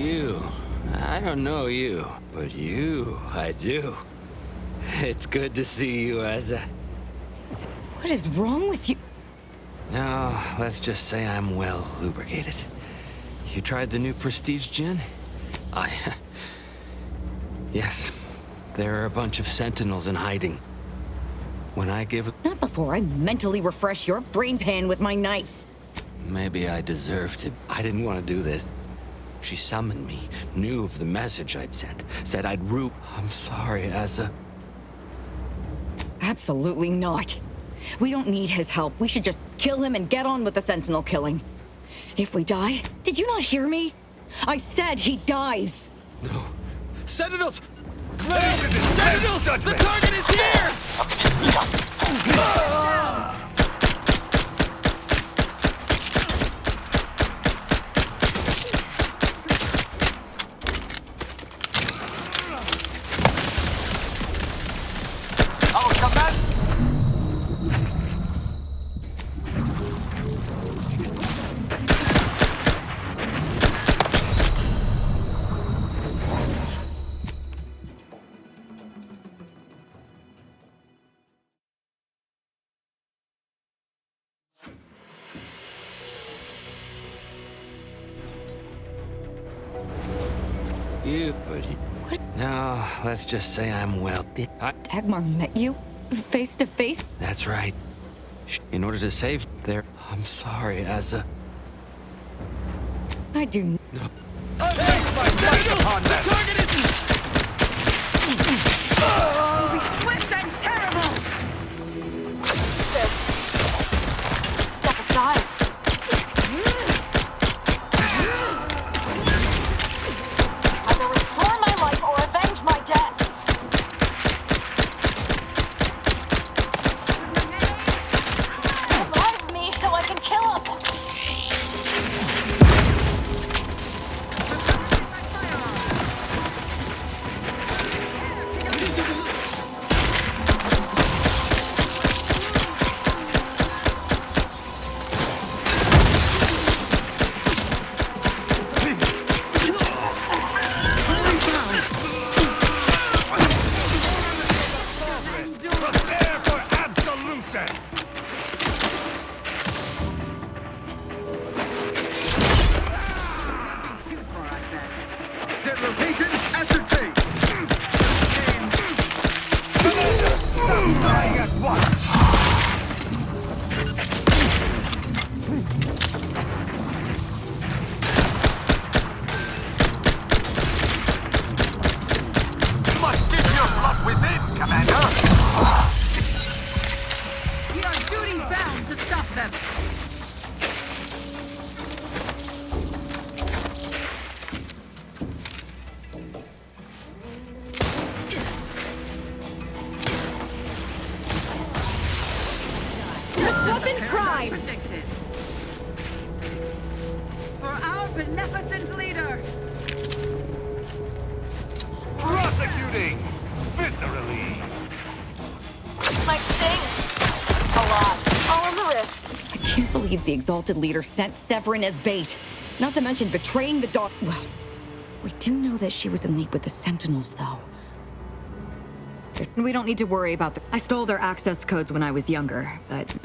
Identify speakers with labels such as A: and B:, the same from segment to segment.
A: You. I don't know you, but you, I do. It's good to see you, Asa.
B: What is wrong with you?
A: No, let's just say I'm well lubricated. You tried the new Prestige gin? Yes. There are a bunch of sentinels in hiding. When I give...
B: Not before I mentally refresh your brain pan with my knife.
A: Maybe I deserve to. I didn't want to do this. She summoned me, knew of the message I'd sent, said I'd root. I'm sorry, Asa.
B: Absolutely not. We don't need his help. We should just kill him and get on with the sentinel killing. If we die, did you not hear me? I said he dies.
A: No. Sentinels! Sentinels! The target is here! You, buddy.
B: What?
A: No, let's just say I'm well.
B: Dagmar met you? Face to face?
A: That's right. In order to save their... I'm sorry, Asa.
B: I do...
A: No. Sentinels! The target is...
B: Swift and terrible! Step aside. Either restore my life or avenge my death. Revive me so I can kill him.
C: Prepare for absolution! Their location ascertained. Commander, stop dying at once! Must keep your blood within, Commander!
D: We are duty bound to stop them.
B: Doesn't crime!
D: Protected. For our beneficent leader.
C: Prosecuting! Viscerally!
B: Might sting. A lot. All on the wrist. I can't believe the Exalted Leader sent Severin as bait. Not to mention betraying the dog. Well, we do know that she was in league with the Sentinels, though.
E: We don't need to worry about I stole their access codes when I was younger, but...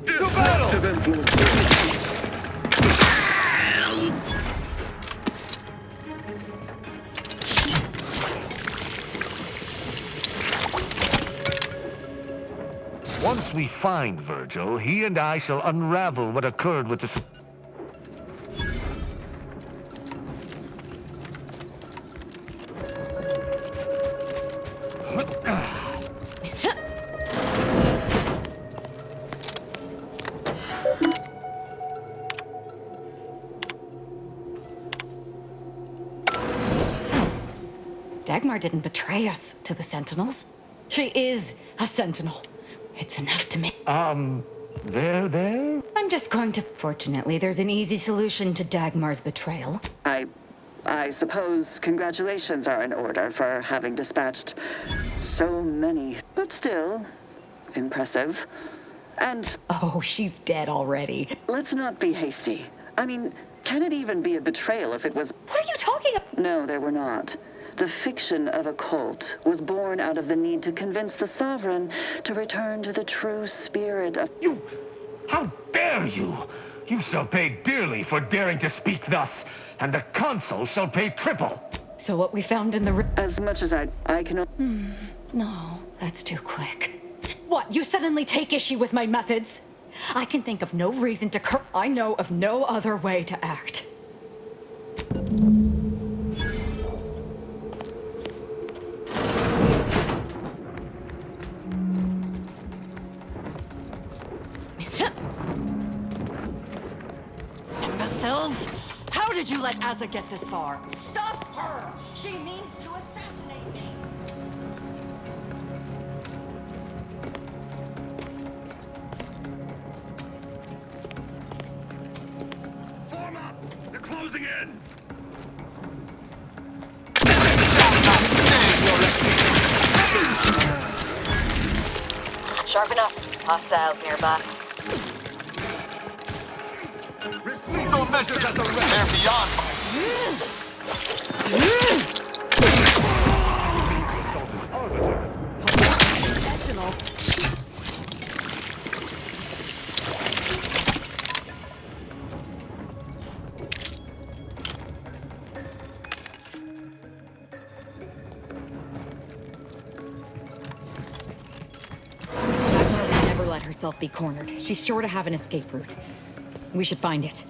C: Disruptive influence.
F: Once we find Virgil, he and I shall unravel what occurred with the...
B: Dagmar didn't betray us to the Sentinels. She is a Sentinel. It's enough to me.
F: There?
B: I'm just going to... Fortunately, there's an easy solution to Dagmar's betrayal.
G: I suppose congratulations are in order for having dispatched so many, but still impressive. And
B: Oh, she's dead already.
G: let's not be hasty. I mean, can it even be a betrayal if it was...
B: What are you talking about?
G: No, there were not. The fiction of a cult was born out of the need to convince the sovereign to return to the true spirit of...
F: You... How dare you! You shall pay dearly for daring to speak thus, and the consul shall pay triple.
B: So what we found in the...
G: As much as I can...
B: No, that's too quick. What, you suddenly take issue with my methods? I can think of no reason to I know of no other way to act.
H: Imbeciles! How did you let Asa get this far? Stop her! She means to assassinate me!
C: Form up! They're closing in!
I: Sharp enough. Hostiles nearby.
C: Lethal measures at the ready! They're beyond!
F: Assaulted arbiter.
B: Professional. Dagmar will never let herself be cornered. She's sure to have an escape route. We should find it.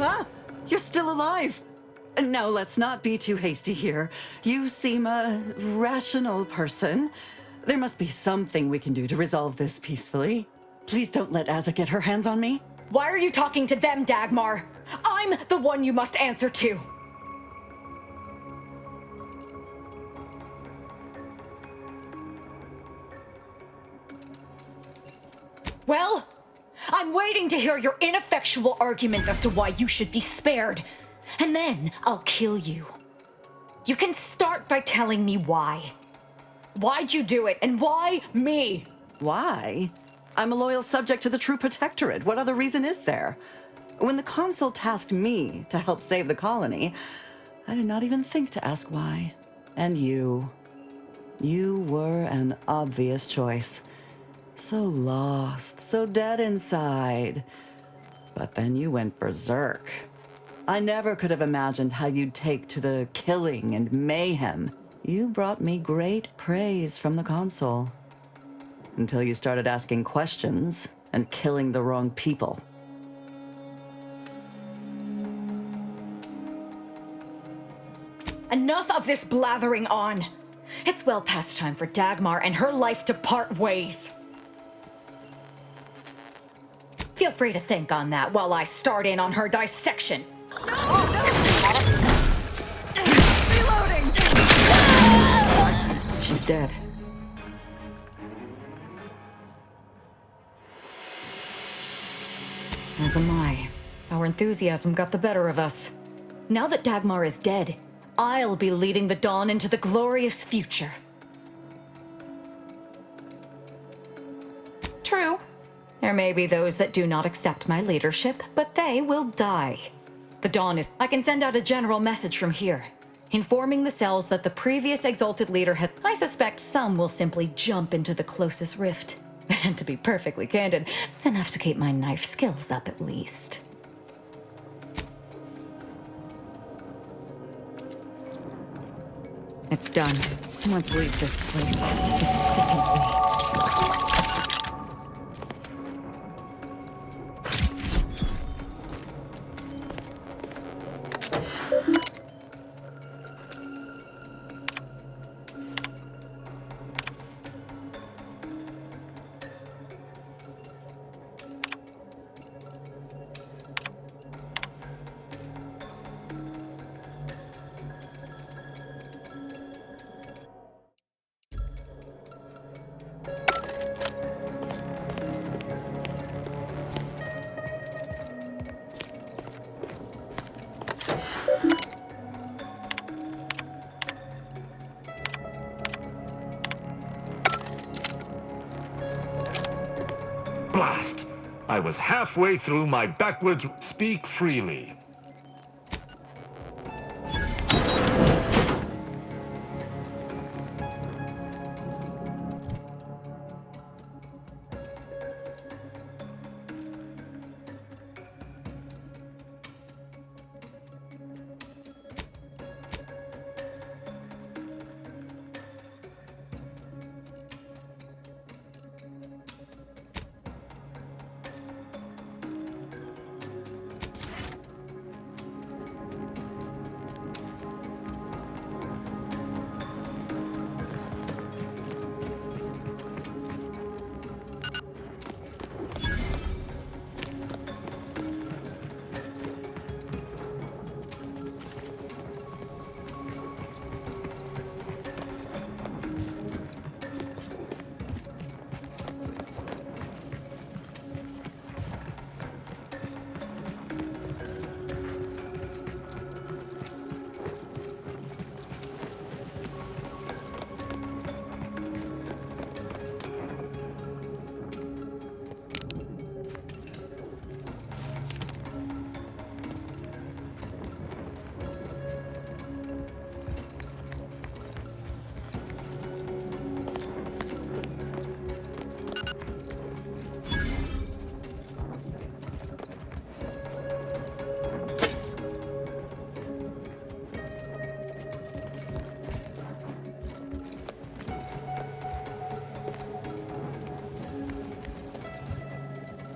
H: Ah! You're still alive! Now, let's not be too hasty here. You seem a rational person. There must be something we can do to resolve this peacefully. Please don't let Asa get her hands on me.
B: Why are you talking to them, Dagmar? I'm the one you must answer to. Well, I'm waiting to hear your ineffectual arguments as to why you should be spared. And then I'll kill you. You can start by telling me why. Why'd you do it, and why me?
H: Why? I'm a loyal subject to the True Protectorate. What other reason is there? When the consul tasked me to help save the colony, I did not even think to ask why. And you were an obvious choice. So lost, so dead inside. But then you went berserk. I never could have imagined how you'd take to the killing and mayhem. You brought me great praise from the consul. Until you started asking questions and killing the wrong people.
B: Enough of this blathering on. It's well past time for Dagmar and her life to part ways. Feel free to think on that while I start in on her dissection.
H: Reloading!
B: She's dead. As am I. Our enthusiasm got the better of us. Now that Dagmar is dead, I'll be leading the Dawn into the glorious future. True. There may be those that do not accept my leadership, but they will die. The Dawn is... I can send out a general message from here, informing the cells that the previous Exalted Leader has... I suspect some will simply jump into the closest rift. And to be perfectly candid, enough to keep my knife skills up at least. It's done. Let's leave this place. It sickens me.
F: Blast! I was halfway through my backwards speak freely.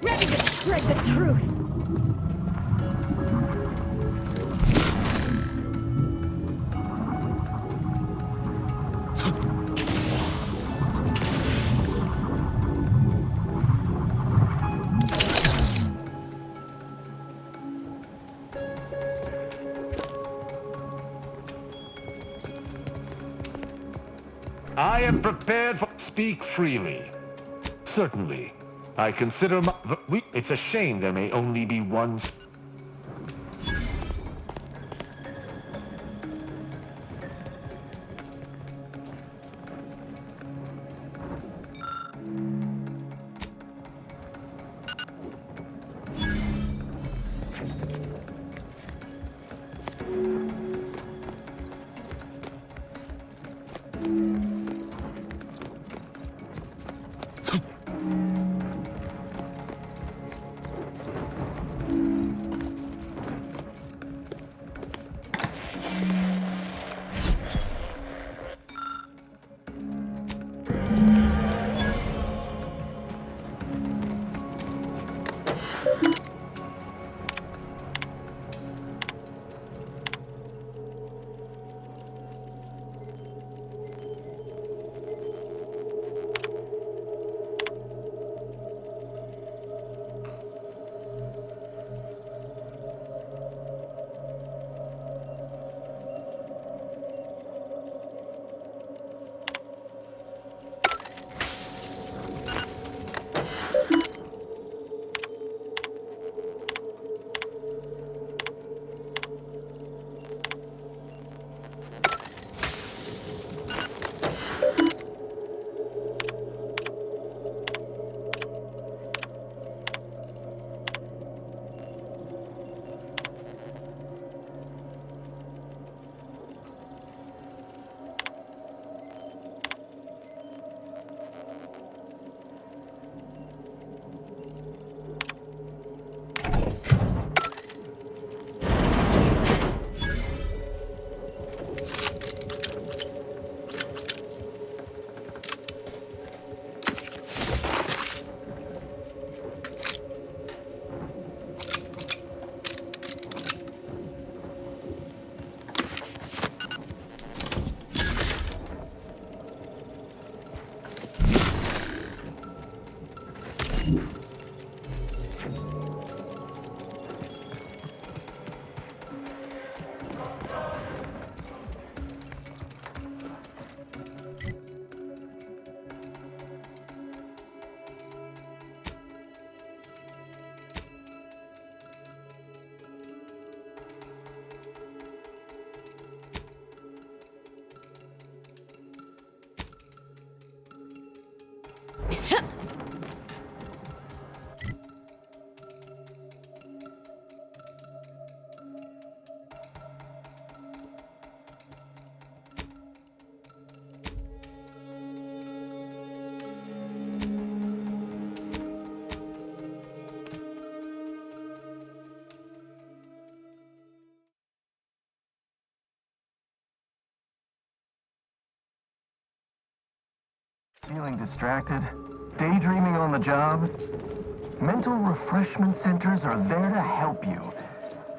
B: Ready to spread the truth!
F: I am prepared for... Speak freely. Certainly. I consider my... It's a shame there may only be one...
J: Feeling distracted? Daydreaming on the job? Mental refreshment centers are there to help you.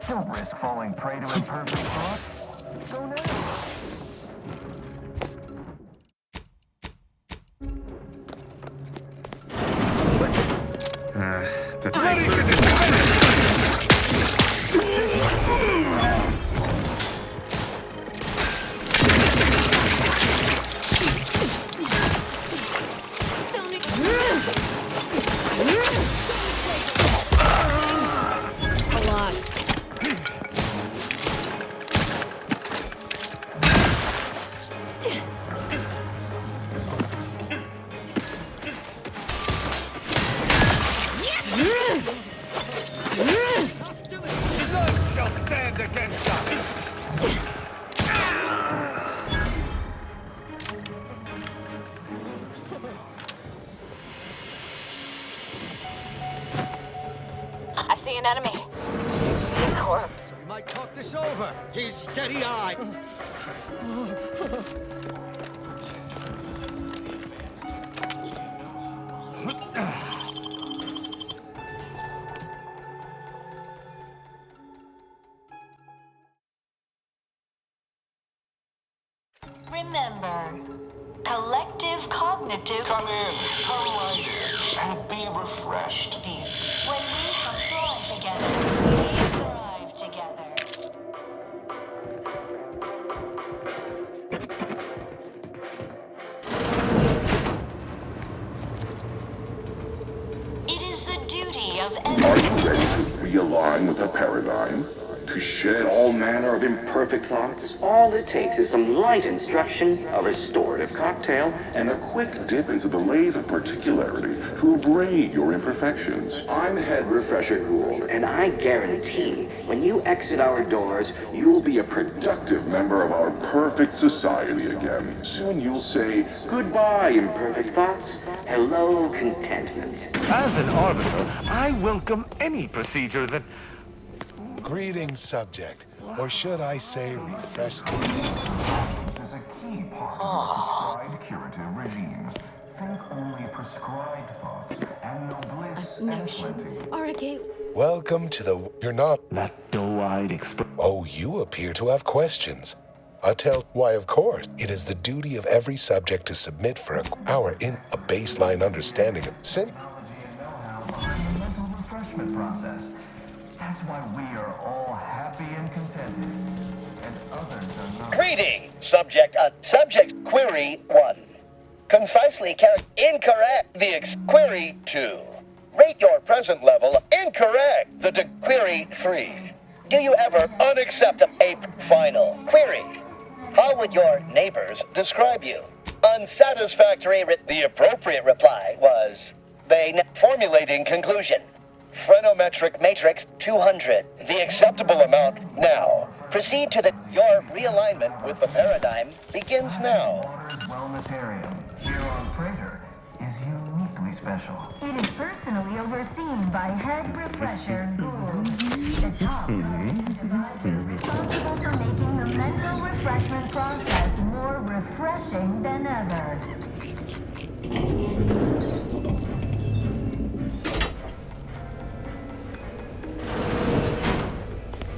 J: Don't risk falling prey to imperfect thoughts. Go now.
I: I see an enemy.
K: So we might talk this over. He's steady-eyed.
L: Remember, collective cognitive...
M: Come in, come right in, and be refreshed.
L: When we come flowing together, we thrive together. It is the duty of every...
M: Are you ready to realign with the paradigm? To shed all manner of imperfect thoughts?
N: All it takes is some light instruction, a restorative cocktail,
M: And a quick dip into the lathe of particularity to abrade your imperfections.
N: I'm Head Refresher Gould, and I guarantee when you exit our doors,
M: You'll be a productive member of our perfect society again. Soon you'll say,
N: goodbye, imperfect thoughts. Hello, contentment.
F: As an arbiter, I welcome any procedure that...
O: Greetings, subject. Or should I say refreshed?
J: This is a key part of the prescribed curative regime. Think only prescribed thoughts, and no bliss and plenty.
B: Are a gate.
O: Welcome to the... You're not...
F: That doe-eyed express...
O: Oh, you appear to have questions. I'll tell why, of course. It is the duty of every subject to submit for a baseline understanding of
J: Technology and know-how behind the mental refreshment process. That's why we are all happy and contented, and others are not.
P: Greeting, subject query 1. Concisely incorrect, query 2. Rate your present level incorrect, query 3. Do you ever unaccept a final query? How would your neighbors describe you? Unsatisfactory. The appropriate reply was, formulating conclusion. Phrenometric matrix 200. The acceptable amount now. Proceed to your realignment with the paradigm begins now.
J: Water's Wellnitarium, here on Prater, is uniquely special.
L: It is personally overseen by Head Refresher Gould, the top advisor responsible for making the mental refreshment process more refreshing than ever.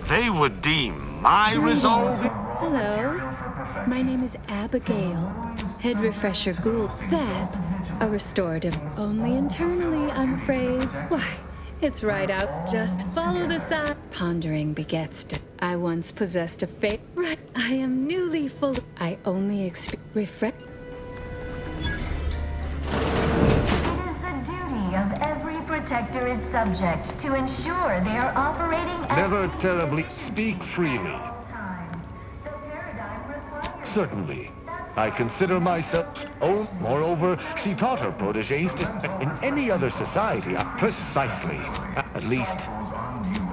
F: They would deem my resolve...
Q: Hello, my name is Abigail, Head Refresher Gould. That A restorative. Only internally, I'm afraid. Why? It's right out. Just follow the sign. Pondering begets. I once possessed a fate. Right. I am newly full. I only refresh.
L: It is the duty of every protectorate subject to ensure they are operating at
F: Never terribly speak freely. Certainly. I consider myself own. Moreover, she taught her proteges to in any other society. Precisely. At least,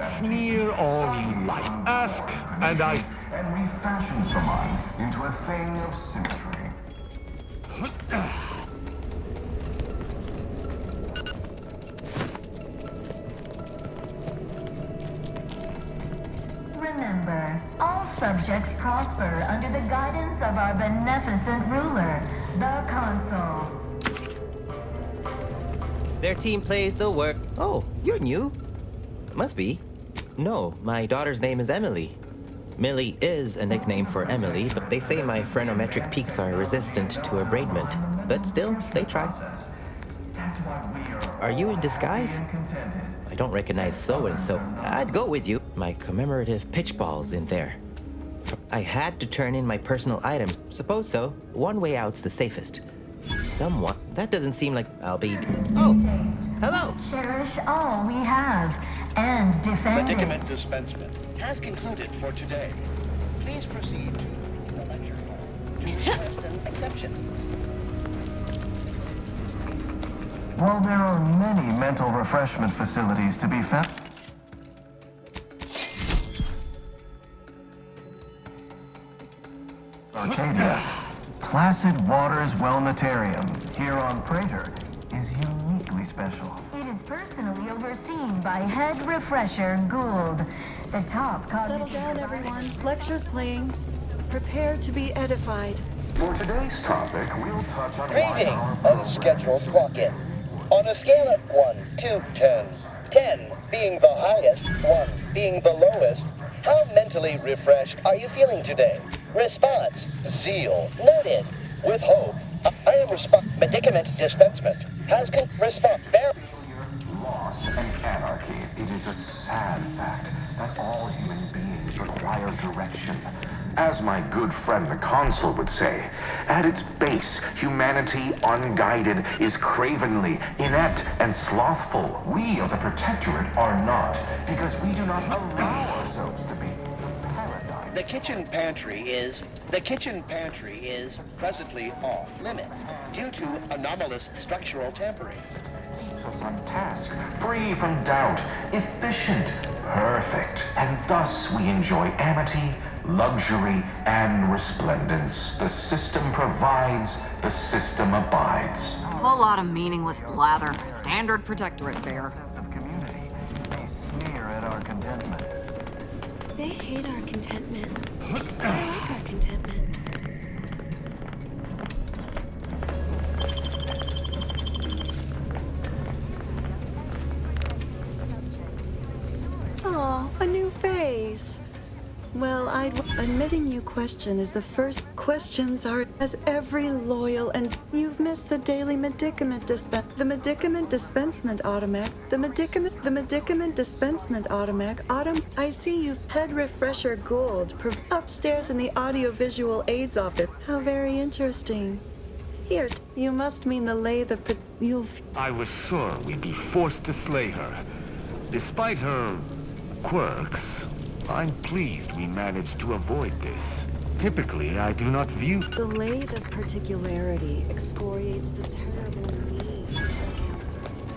F: sneer all you like. Ask, and I...
J: And refashions the mind into a thing of symmetry.
L: Remember, all subjects prosper under the guidance of our beneficent ruler, the Consul.
R: Their team plays the work. Oh, you're new. Must be. No, my daughter's name is Emily. Millie is a nickname for Emily, but they say my phrenometric peaks are resistant to abradement. But still, they try. Are you in disguise? I don't recognize so-and-so. I'd go with you. My commemorative pitch ball's in there. I had to turn in my personal items. Suppose so. One way out's the safest. Somewhat. That doesn't seem like I'll be... Oh! Hello!
L: Cherish all we have and defend
P: Medicament
L: it.
P: dispensement has concluded for today. Please proceed to the lecture hall to request an exception.
J: While there are many mental refreshment facilities to be found, Arcadia, Placid Waters Wellnetarium here on Praetor is uniquely special.
L: It is personally overseen by Head Refresher Gould, the top
H: Settle down, everyone. Lecture's playing. Prepare to be edified.
M: For today's topic, we'll touch on
P: Greeting, unscheduled walk-in. On a scale of 1 to 10, 10 being the highest, 1 being the lowest, how mentally refreshed are you feeling today? Response, zeal, noted. With hope, I am medicament dispensement. Has response,
M: loss and anarchy. It is a sad fact that all human beings require direction. As my good friend the Consul would say, at its base, humanity unguided is cravenly, inept, and slothful. We of the Protectorate are not, because we do not allow ourselves to be.
P: The kitchen pantry is presently off limits due to anomalous structural tampering.
M: Keeps us on task, free from doubt, efficient, perfect, and thus we enjoy amity, luxury, and resplendence. The system provides, the system abides.
B: A whole lot of meaningless blather. Standard Protectorate fare.
J: Sense of community. They sneer at our contentment.
Q: They hate our contentment. I like our contentment.
H: Aw, a new face. Well, admitting you question is the first. Questions are as every loyal and you've missed the daily medicament the medicament dispensement automac. The medicament dispensement automac. I see you've Head Refresher Gould upstairs in the audiovisual aids office. How very interesting. Here, you must mean the lathe of
F: I was sure we'd be forced to slay her. Despite her quirks, I'm pleased we managed to avoid this. Typically, I do not view...
H: The lathe of particularity excoriates the terrible need of cancers.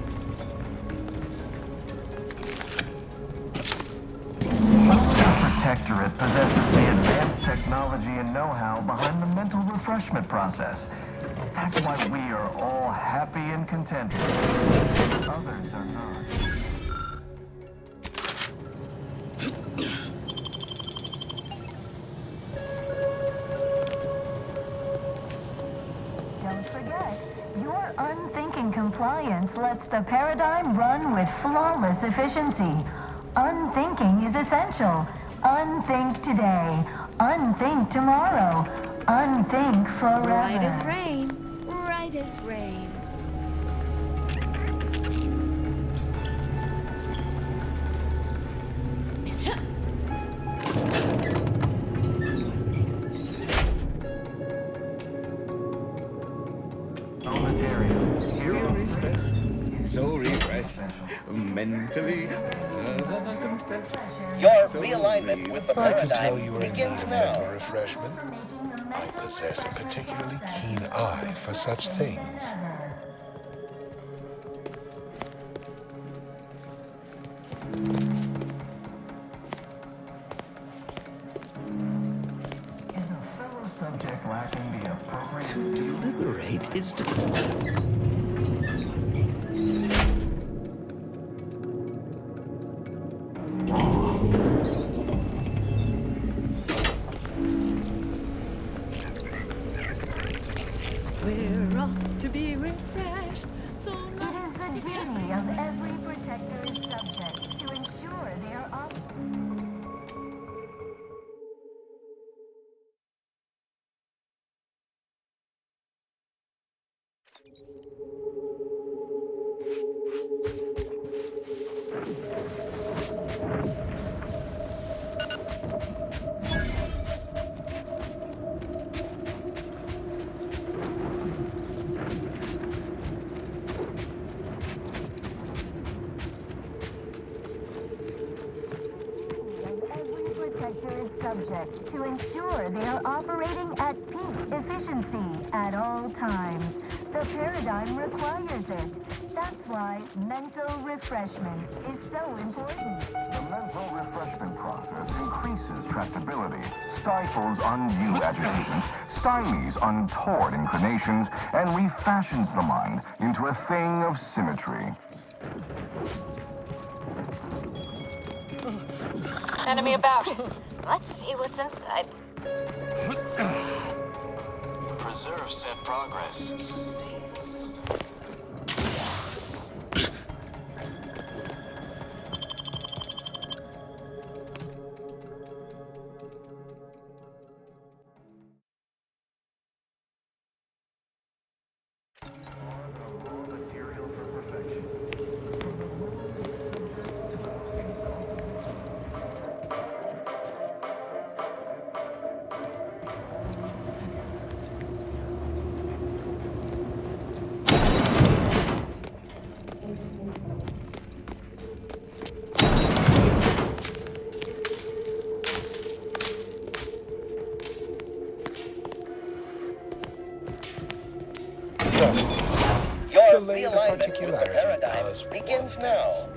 J: The Protectorate possesses the advanced technology and know-how behind the mental refreshment process. That's why we are all happy and contented. Others are not.
L: Don't forget, your unthinking compliance lets the paradigm run with flawless efficiency. Unthinking is essential. Unthink today. Unthink tomorrow. Unthink forever.
Q: Right as rain. Right as rain.
F: Mentally.
P: Your realignment with the
O: I could tell
P: paradigm
O: you are in need
P: begins
O: of mental
P: now.
O: refreshment. I possess a particularly keen eye for such things.
J: Is a fellow subject lacking the appropriate...
A: To deliberate is to...
L: We're off to be refreshed. So it is the duty of every protector's subject to ensure they are off. Subject to ensure they are operating at peak efficiency at all times. The paradigm requires it. That's why mental refreshment is so important.
M: The mental refreshment process increases tractability, stifles undue agitation, stymies untoward inclinations, and refashions the mind into a thing of symmetry.
I: Enemy about. Let's see what's inside.
K: Preserve said progress. Sustain the system.
J: Material for perfection. From the lowest subject to the most exalted
P: Your
O: Delay the
P: realignment with the
O: particularity
P: paradigm
O: cause
P: begins now.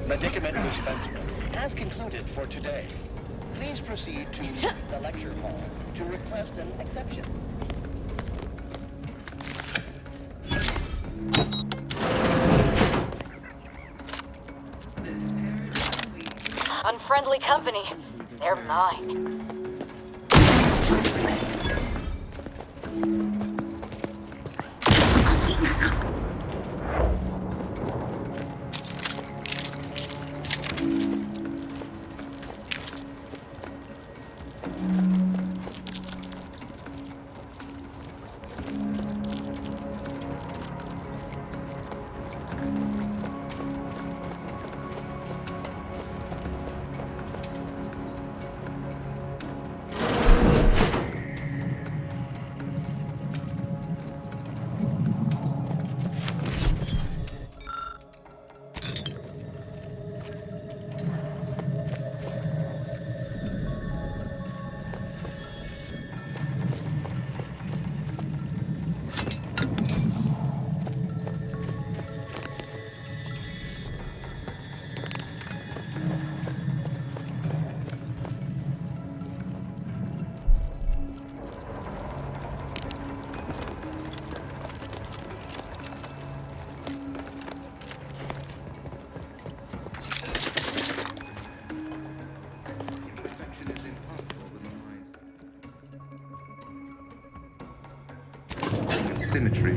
P: Medicament dispensement has concluded for today. Please proceed to the lecture hall to request an exception.
I: Unfriendly company. They're mine.
F: Symmetry.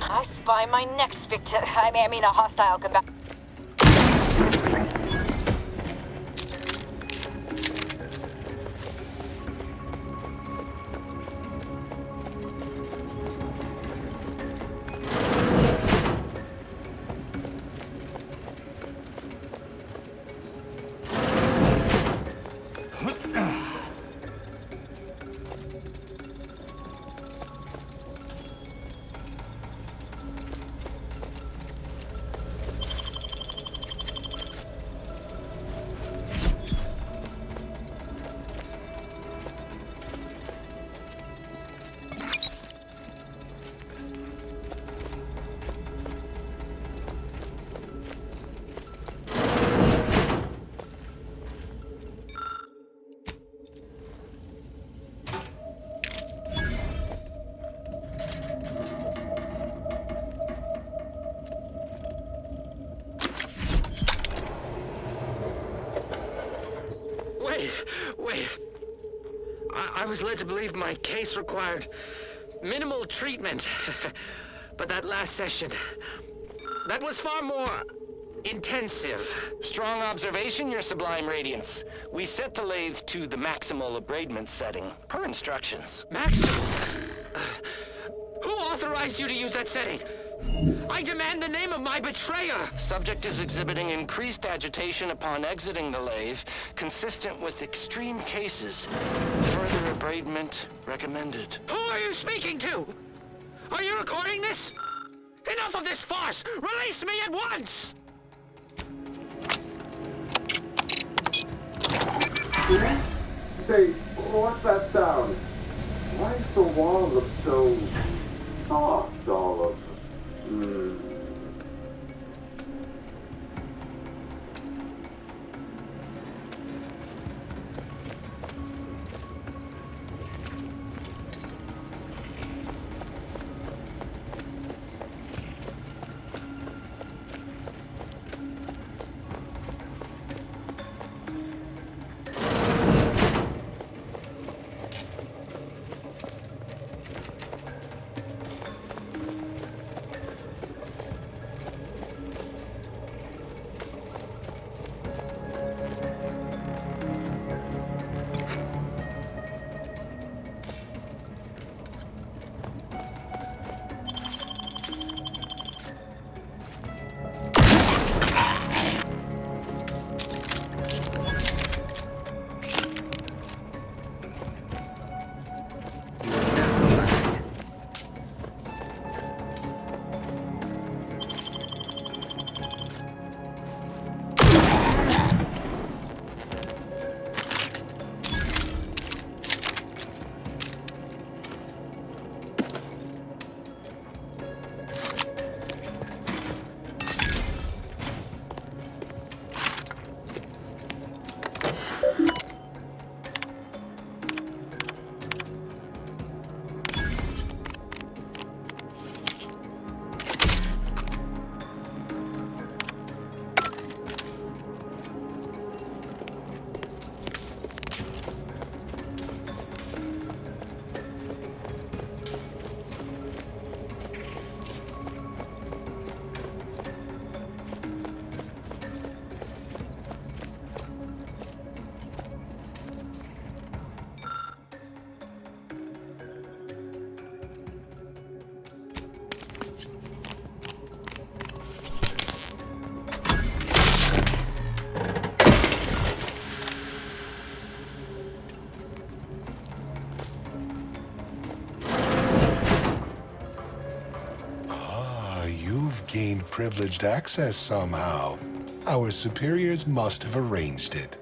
I: I find my next victim. I mean a hostile combat.
A: Wait. I was led to believe my case required minimal treatment. But that last session, that was far more intensive.
K: Strong observation, Your Sublime Radiance. We set the lathe to the maximal abradement setting, per instructions.
A: Maximal? Who authorized you to use that setting? I demand the name of my betrayer!
K: Subject is exhibiting increased agitation upon exiting the lathe, consistent with extreme cases. Further abradement recommended.
A: Who are you speaking to? Are you recording this? Enough of this farce! Release me at once!
M: Say, what's that sound? Why is the wall look so soft all of
O: gained privileged access somehow. Our superiors must have arranged it.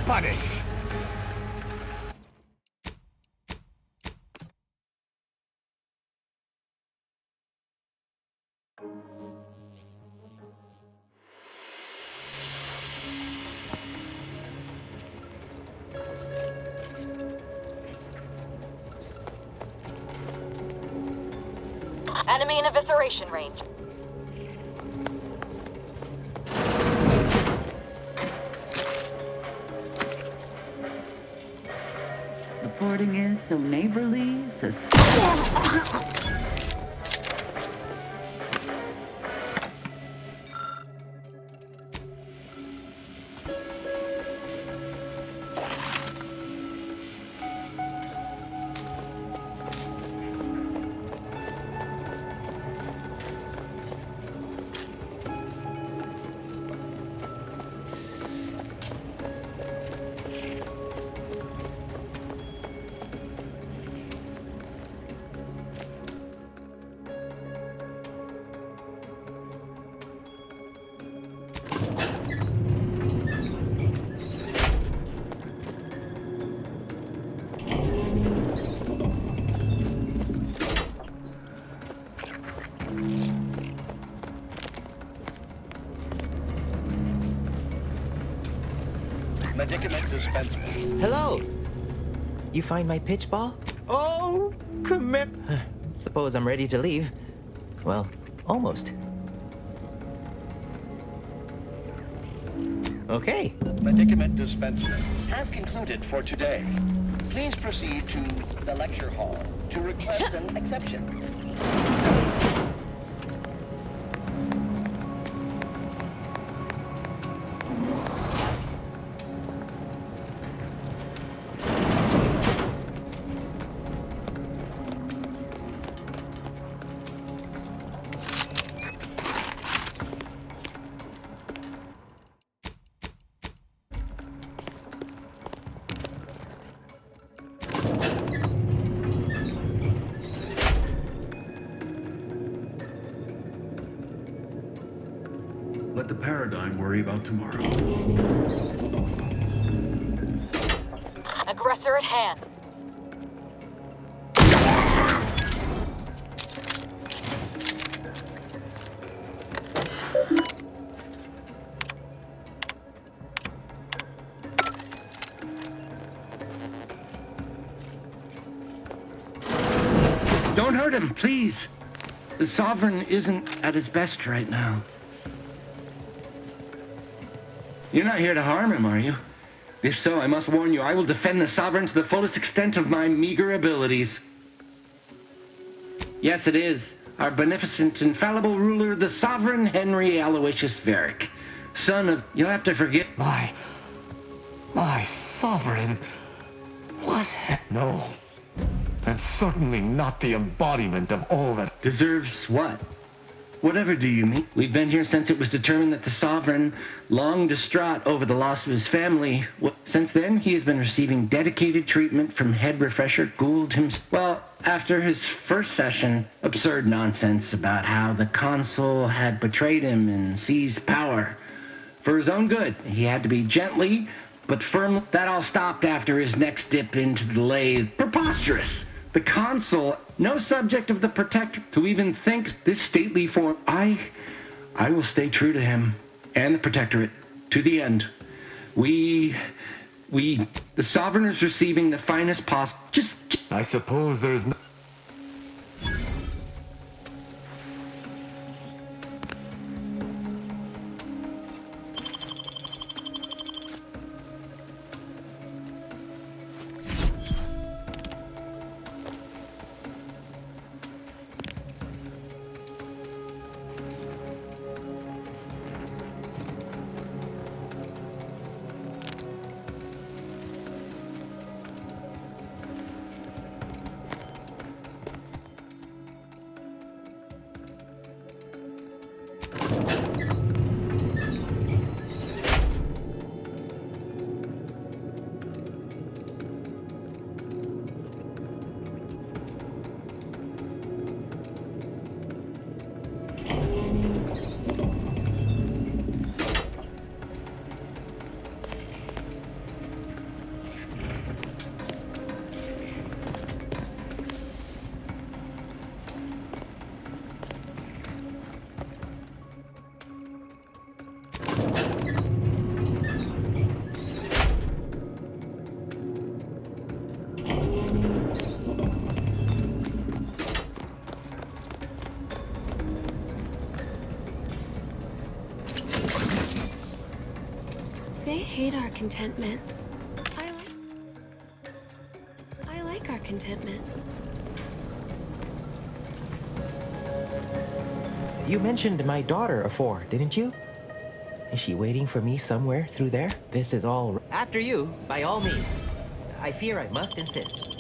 F: punish.
I: Enemy in evisceration range.
S: Reporting is so neighborly,
P: Medicament dispensed.
R: Hello. You find my pitch ball? Oh, come here. Suppose I'm ready to leave. Well, almost. Okay.
P: Medicament dispensement has concluded for today. Please proceed to the lecture hall to request an exception.
T: Let the paradigm worry about tomorrow.
I: Aggressor at hand.
K: Don't hurt him, please. The Sovereign isn't at his best right now. You're not here to harm him, are you? If so, I must warn you, I will defend the Sovereign to the fullest extent of my meager abilities. Yes, it is. Our beneficent, infallible ruler, the Sovereign Henry Aloysius Varick, son of... You'll have to forgive...
F: My Sovereign? What? No. And certainly not the embodiment of all that...
K: Deserves what? Whatever do you mean? We've been here since it was determined that the Sovereign, long distraught over the loss of his family, since then he has been receiving dedicated treatment from head refresher Gould himself. Well, after his first session, absurd nonsense about how the consul had betrayed him and seized power. For his own good, he had to be gently but firm. That all stopped after his next dip into the lathe. Preposterous! The consul, no subject of the protector, who even thinks this stately form. I will stay true to him and the protectorate to the end. The Sovereign is receiving the finest possible.
F: I suppose there's no...
Q: hate our contentment. I like our contentment.
R: You mentioned my daughter afore, didn't you? Is she waiting for me somewhere through there? This is all... After you, by all means. I fear I must insist.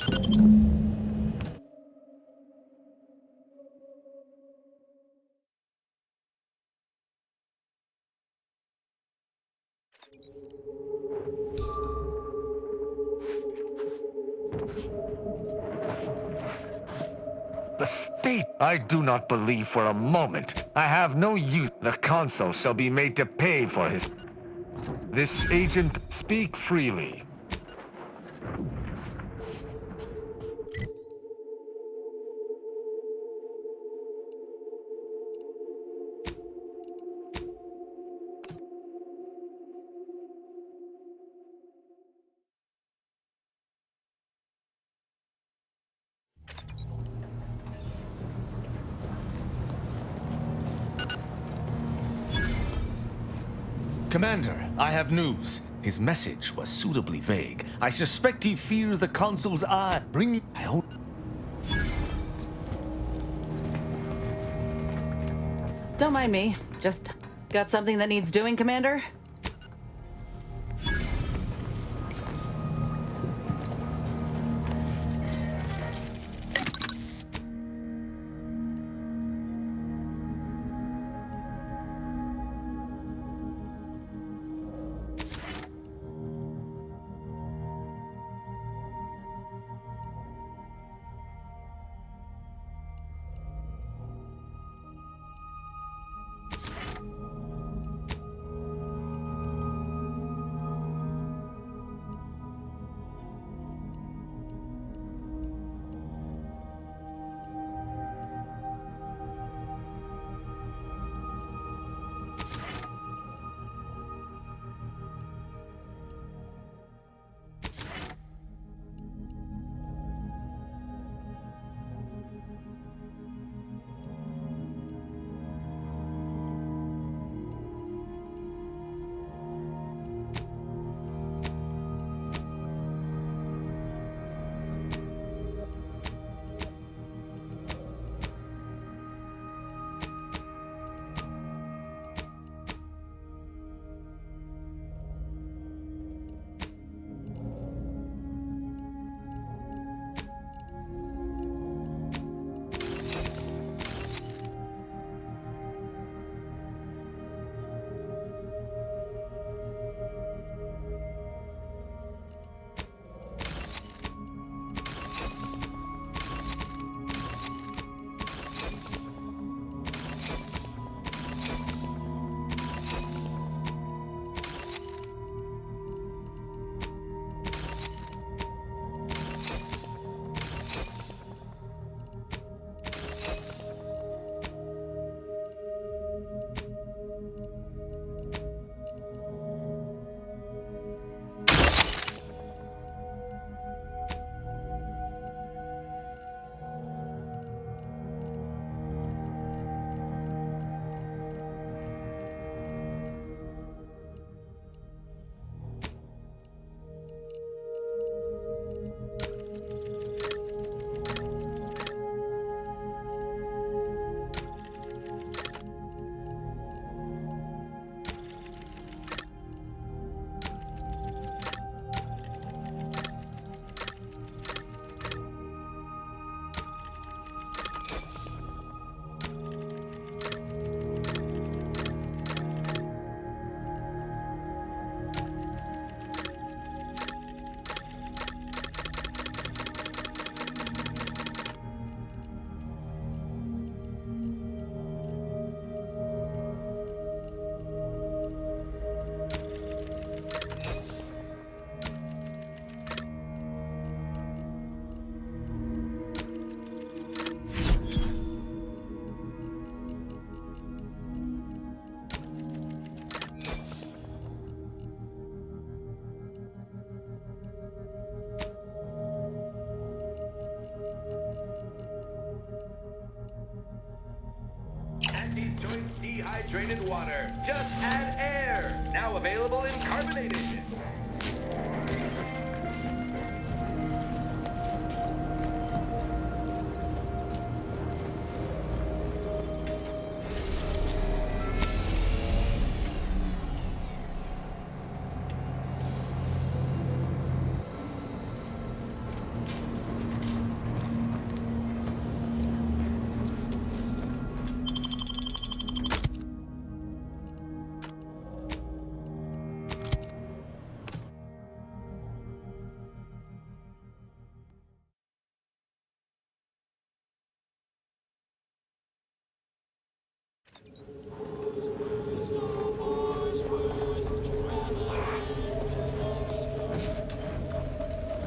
F: The state, I do not believe for a moment. I have no use. The consul shall be made to pay for his... This agent, speak freely.
U: Commander, I have news. His message was suitably vague. I suspect he fears the consul's eye. Bring me out.
H: Don't mind me. Just got something that needs doing, Commander?
C: rehydrated water. Just add air. Now available in carbonated.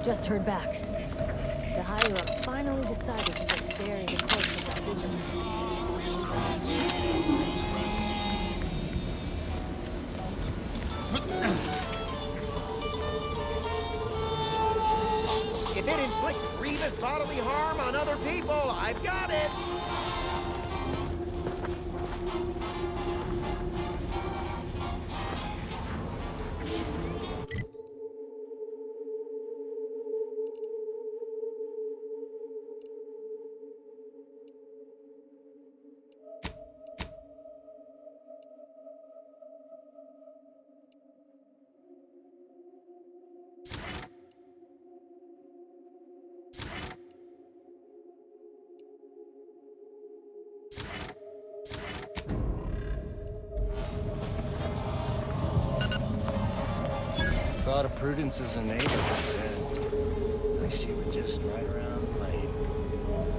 D: Just heard back. The higher-ups finally decided to just bury the corpse of that
R: If it inflicts grievous bodily harm on other people, I've got it!
J: Thought of Prudence as a neighbor said she would just ride around the lane.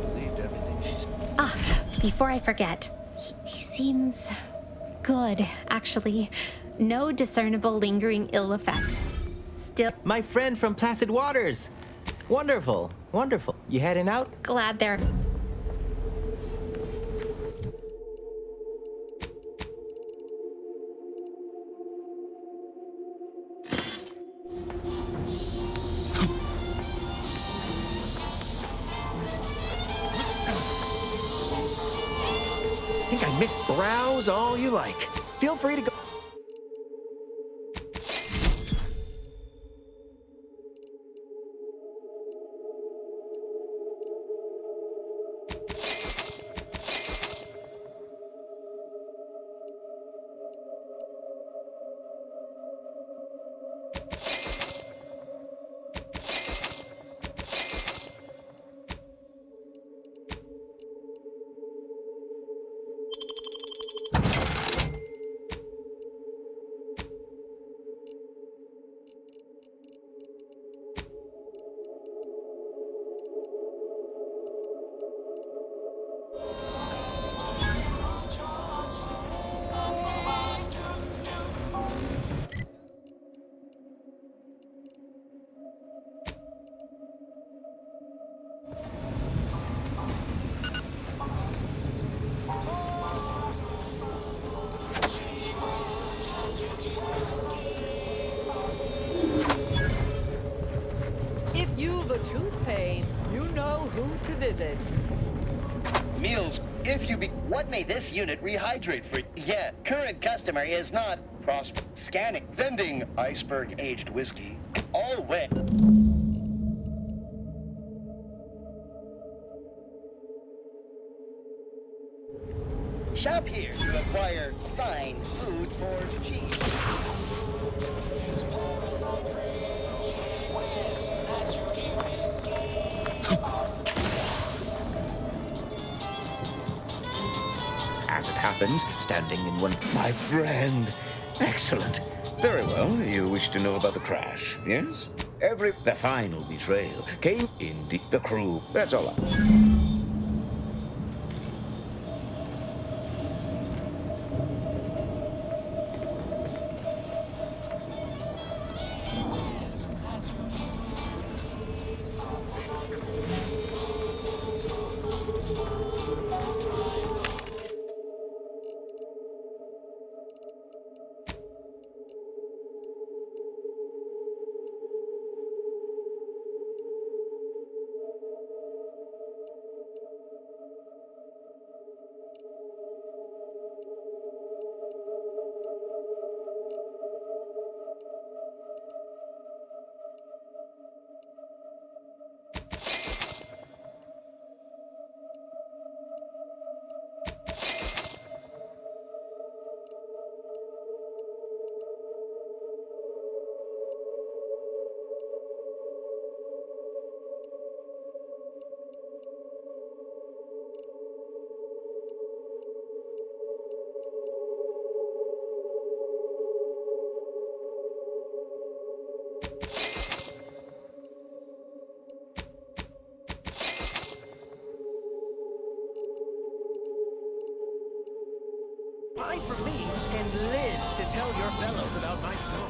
J: Believed everything she said.
V: Ah, before I forget, he seems good, actually. No discernible lingering ill effects. Still,
R: My friend from Placid Waters! Wonderful, wonderful. You heading out?
V: glad they're...
R: Think I missed browse all you like. Feel free to go.
W: If you've a tooth pain, you know who to visit.
P: Meals, if you be... What may this unit rehydrate for? Yeah, current customer is not prosper. Scanning, vending, iceberg-aged whiskey. All wet. Shop here to acquire fine food for cheap.
X: As it happens, standing in one... My friend! Excellent. Very well. You wish to know about the crash, yes? The final betrayal came in the crew. That's all
B: I, for me, can live to tell your fellows about my story.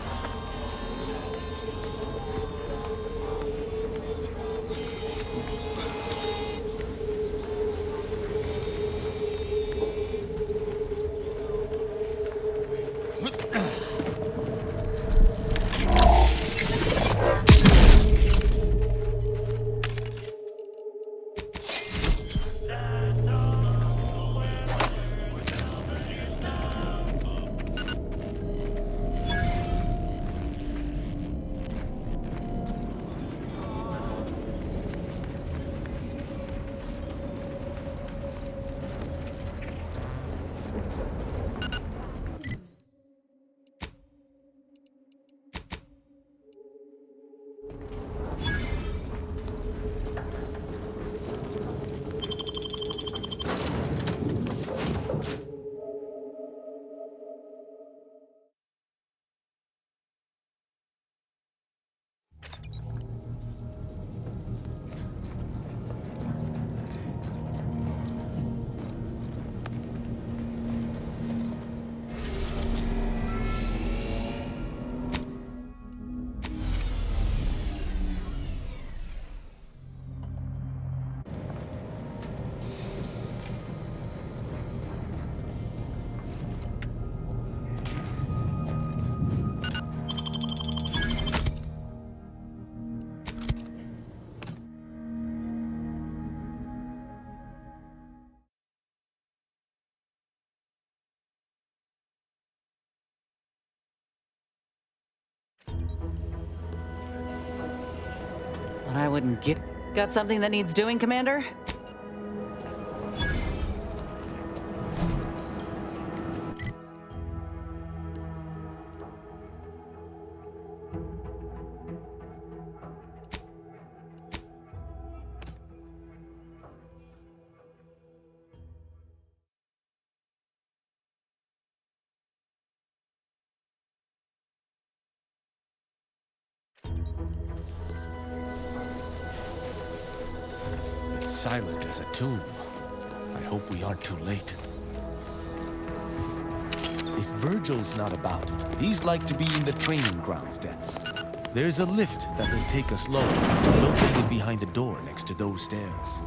H: But I wouldn't get... Got something that needs doing, Commander?
U: It's silent as a tomb. I hope we aren't too late. If Virgil's not about, he's like to be in the training grounds depths. There's a lift that will take us lower, located behind the door next to those stairs.